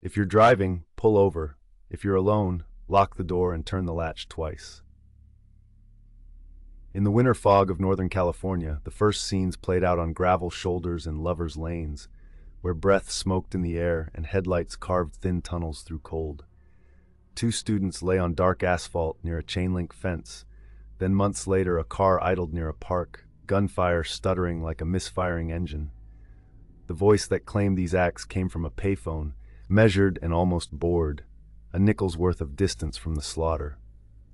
If you're driving, pull over. If you're alone, lock the door and turn the latch twice. In the winter fog of Northern California, the first scenes played out on gravel shoulders and lovers' lanes, where breath smoked in the air and headlights carved thin tunnels through cold. Two students lay on dark asphalt near a chain-link fence. Then months later, a car idled near a park, gunfire stuttering like a misfiring engine. The voice that claimed these acts came from a payphone, measured and almost bored, a nickel's worth of distance from the slaughter.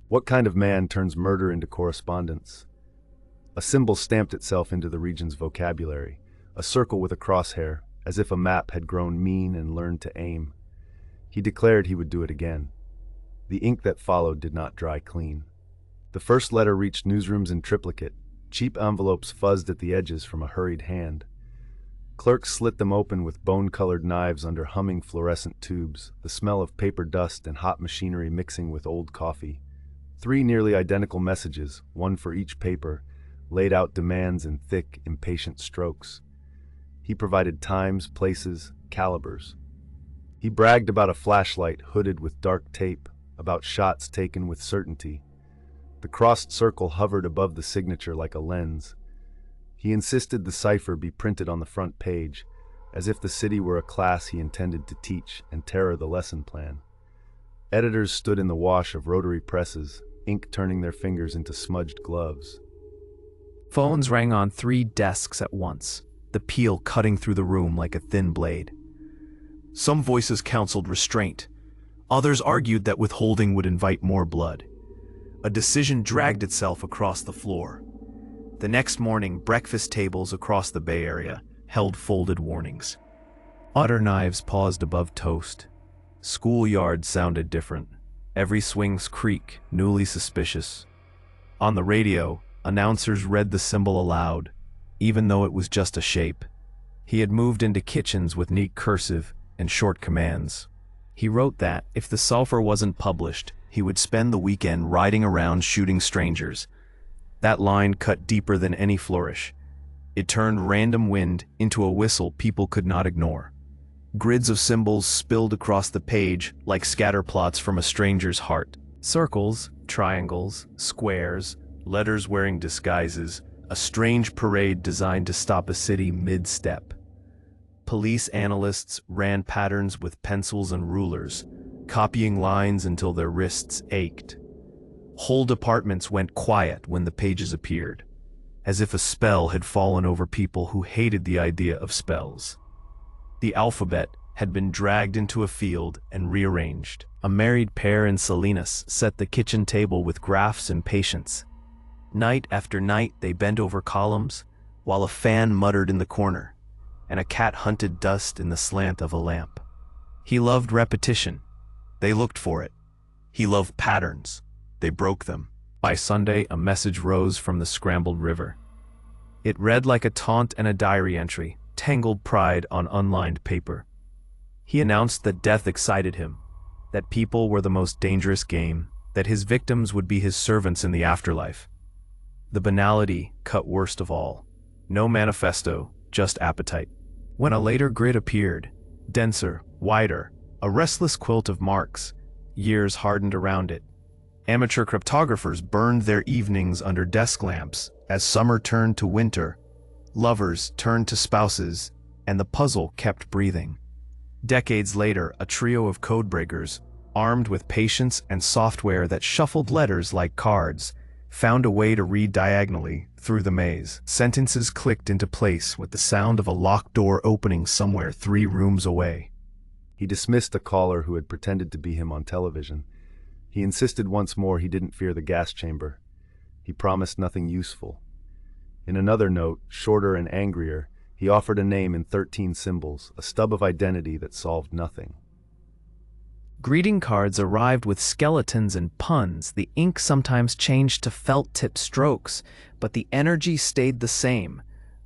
What kind of man turns murder into correspondence? A symbol stamped itself into the region's vocabulary, a circle with a crosshair, as if a map had grown mean and learned to aim. He declared he would do it again. The ink that followed did not dry clean. The first letter reached newsrooms in triplicate. Cheap envelopes fuzzed at the edges from a hurried hand. Clerks slit them open with bone-colored knives under humming fluorescent tubes, the smell of paper dust and hot machinery mixing with old coffee. 3 nearly identical messages, one for each paper, laid out demands in thick, impatient strokes. He provided times, places, calibers. He bragged about a flashlight hooded with dark tape, about shots taken with certainty. The crossed circle hovered above the signature like a lens. He insisted the cipher be printed on the front page, as if the city were a class he intended to teach and terror the lesson plan. Editors stood in the wash of rotary presses, ink turning their fingers into smudged gloves. Phones rang on 3 desks at once, the peal cutting through the room like a thin blade. Some voices counseled restraint. Others argued that withholding would invite more blood. A decision dragged itself across the floor. The next morning, breakfast tables across the Bay Area held folded warnings. Butter knives paused above toast. Schoolyards sounded different. Every swing's creak, newly suspicious. On the radio, announcers read the symbol aloud, even though it was just a shape. He had moved into kitchens with neat cursive and short commands. He wrote that, if the sulfur wasn't published, he would spend the weekend riding around shooting strangers. That line cut deeper than any flourish. It turned random wind into a whistle people could not ignore. Grids of symbols spilled across the page like scatterplots from a stranger's heart. Circles, triangles, squares, letters wearing disguises, a strange parade designed to stop a city mid-step. Police analysts ran patterns with pencils and rulers, copying lines until their wrists ached. Whole departments went quiet when the pages appeared, as if a spell had fallen over people who hated the idea of spells. The alphabet had been dragged into a field and rearranged. A married pair in Salinas set the kitchen table with graphs and patience. Night after night they bent over columns, while a fan muttered in the corner, and a cat hunted dust in the slant of a lamp. He loved repetition. They looked for it. He loved patterns. They broke them. By Sunday, a message rose from the scrambled river. It read like a taunt and a diary entry, tangled pride on unlined paper. He announced that death excited him, that people were the most dangerous game, that his victims would be his servants in the afterlife. The banality cut worst of all. No manifesto, just appetite. When a later grid appeared, denser, wider, a restless quilt of marks, years hardened around it. Amateur cryptographers burned their evenings under desk lamps as summer turned to winter, lovers turned to spouses, and the puzzle kept breathing. Decades later, a trio of codebreakers, armed with patience and software that shuffled letters like cards, found a way to read diagonally through the maze. Sentences clicked into place with the sound of a locked door opening somewhere 3 rooms away. He dismissed a caller who had pretended to be him on television. He insisted once more he didn't fear the gas chamber. He promised nothing useful. In another note, shorter and angrier, he offered a name in 13 symbols, a stub of identity that solved nothing. Greeting cards arrived with skeletons and puns. The ink sometimes changed to felt-tip strokes, but the energy stayed the same.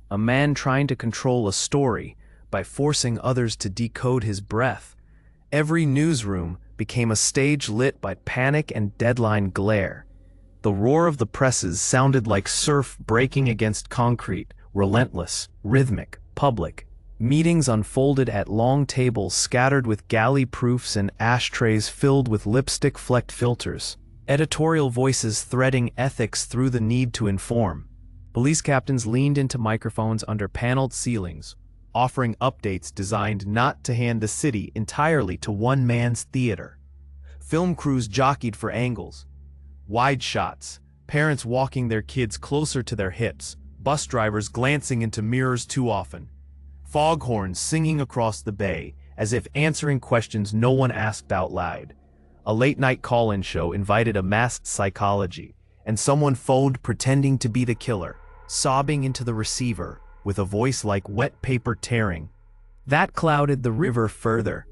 A man trying to control a story by forcing others to decode his breath. Every newsroom became a stage lit by panic and deadline glare. The roar of the presses sounded like surf breaking against concrete, relentless, rhythmic, public, Meetings unfolded at long tables scattered with galley proofs and ashtrays filled with lipstick-flecked filters. Editorial voices threading ethics through the need to inform. Police captains leaned into microphones under paneled ceilings, offering updates designed not to hand the city entirely to one man's theater. Film crews jockeyed for angles. Wide shots, parents walking their kids closer to their hips, bus drivers glancing into mirrors too often. Foghorns singing across the bay, as if answering questions no one asked out loud. A late-night call-in show invited a masked psychology, and someone phoned pretending to be the killer, sobbing into the receiver, with a voice like wet paper tearing. That clouded the river further.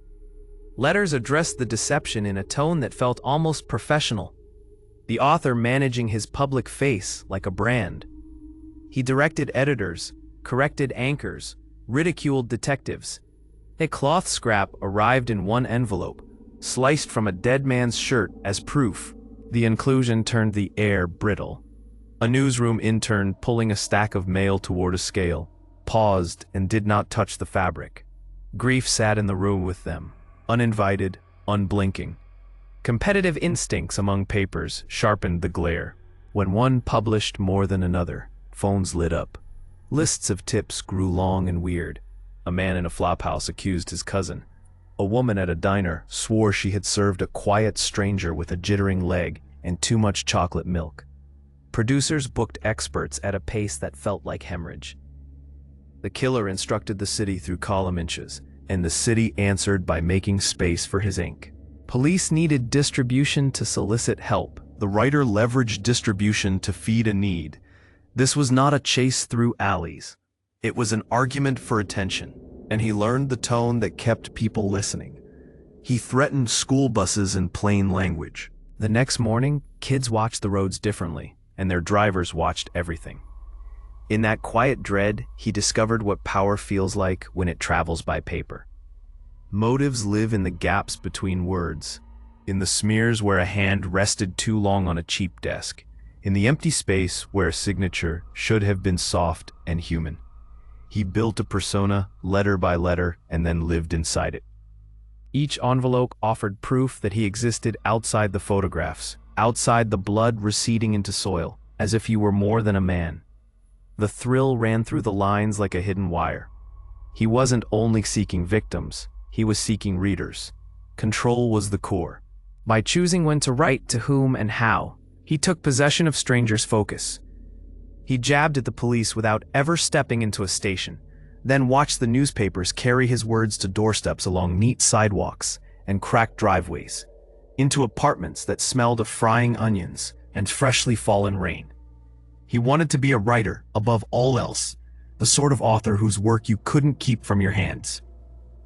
Letters addressed the deception in a tone that felt almost professional, the author managing his public face like a brand. He directed editors, corrected anchors, ridiculed detectives. A cloth scrap arrived in one envelope, sliced from a dead man's shirt as proof. The inclusion turned the air brittle. A newsroom intern pulling a stack of mail toward a scale, paused and did not touch the fabric. Grief sat in the room with them, uninvited, unblinking. Competitive instincts among papers sharpened the glare. When one published more than another, phones lit up. Lists of tips grew long and weird. A man in a flophouse accused his cousin. A woman at a diner swore she had served a quiet stranger with a jittering leg and too much chocolate milk. Producers booked experts at a pace that felt like hemorrhage. The killer instructed the city through column inches, and the city answered by making space for his ink. Police needed distribution to solicit help. The writer leveraged distribution to feed a need. This was not a chase through alleys. It was an argument for attention, and he learned the tone that kept people listening. He threatened school buses in plain language. The next morning, kids watched the roads differently, and their drivers watched everything. In that quiet dread, he discovered what power feels like when it travels by paper. Motives live in the gaps between words, in the smears where a hand rested too long on a cheap desk, in the empty space where a signature should have been soft and human. He built a persona, letter by letter, and then lived inside it. Each envelope offered proof that he existed outside the photographs, outside the blood receding into soil, as if he were more than a man. The thrill ran through the lines like a hidden wire. He wasn't only seeking victims, he was seeking readers. Control was the core. By choosing when to write, to whom, and how, he took possession of strangers' focus. He jabbed at the police without ever stepping into a station, then watched the newspapers carry his words to doorsteps along neat sidewalks and cracked driveways, into apartments that smelled of frying onions and freshly fallen rain. He wanted to be a writer above all else, the sort of author whose work you couldn't keep from your hands.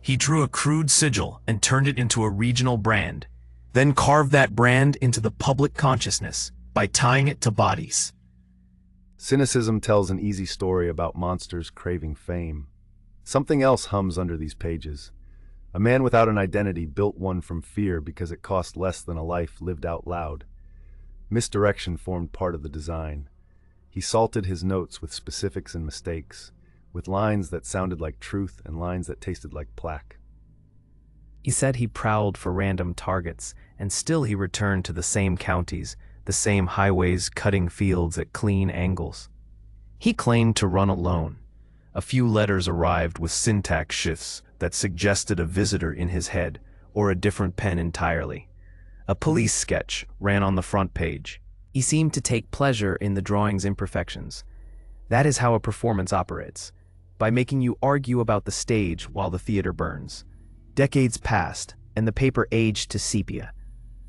He drew a crude sigil and turned it into a regional brand, then carved that brand into the public consciousness by tying it to bodies. Cynicism tells an easy story about monsters craving fame. Something else hums under these pages. A man without an identity built one from fear because it cost less than a life lived out loud. Misdirection formed part of the design. He salted his notes with specifics and mistakes, with lines that sounded like truth and lines that tasted like plaque. He said he prowled for random targets, and still he returned to the same counties, the same highways cutting fields at clean angles. He claimed to run alone. A few letters arrived with syntax shifts that suggested a visitor in his head or a different pen entirely. A police sketch ran on the front page. He seemed to take pleasure in the drawing's imperfections. That is how a performance operates, by making you argue about the stage while the theater burns. Decades passed, and the paper aged to sepia.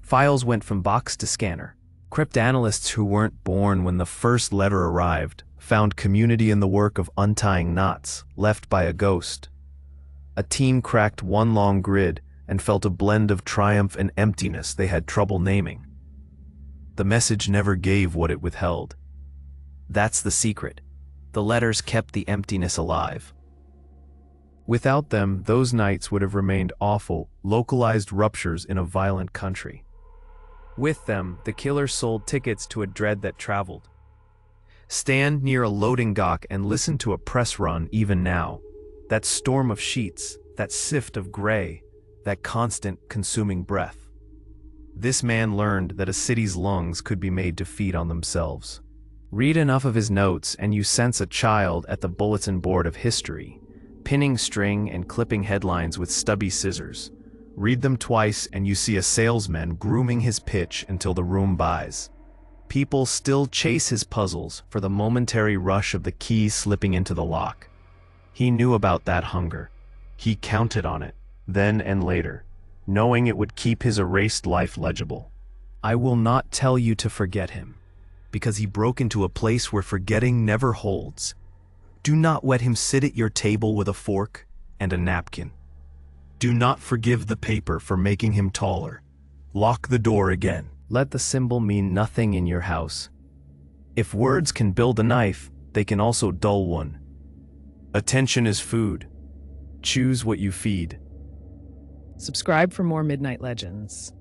Files went from box to scanner. Cryptanalysts who weren't born when the first letter arrived found community in the work of untying knots left by a ghost. A team cracked one long grid and felt a blend of triumph and emptiness they had trouble naming. The message never gave what it withheld. That's the secret. The letters kept the emptiness alive. Without them, those nights would have remained awful, localized ruptures in a violent country. With them, the killer sold tickets to a dread that traveled. Stand near a loading dock and listen to a press run even now. That storm of sheets, that sift of gray, that constant consuming breath. This man learned that a city's lungs could be made to feed on themselves. Read enough of his notes and you sense a child at the bulletin board of history, pinning string and clipping headlines with stubby scissors. Read them twice and you see a salesman grooming his pitch until the room buys. People still chase his puzzles for the momentary rush of the key slipping into the lock. He knew about that hunger. He counted on it, then and later, knowing it would keep his erased life legible. I will not tell you to forget him, because he broke into a place where forgetting never holds. Do not let him sit at your table with a fork and a napkin. Do not forgive the paper for making him taller. Lock the door again. Let the symbol mean nothing in your house. If words can build a knife, they can also dull one. Attention is food. Choose what you feed. Subscribe for more Midnight Legends.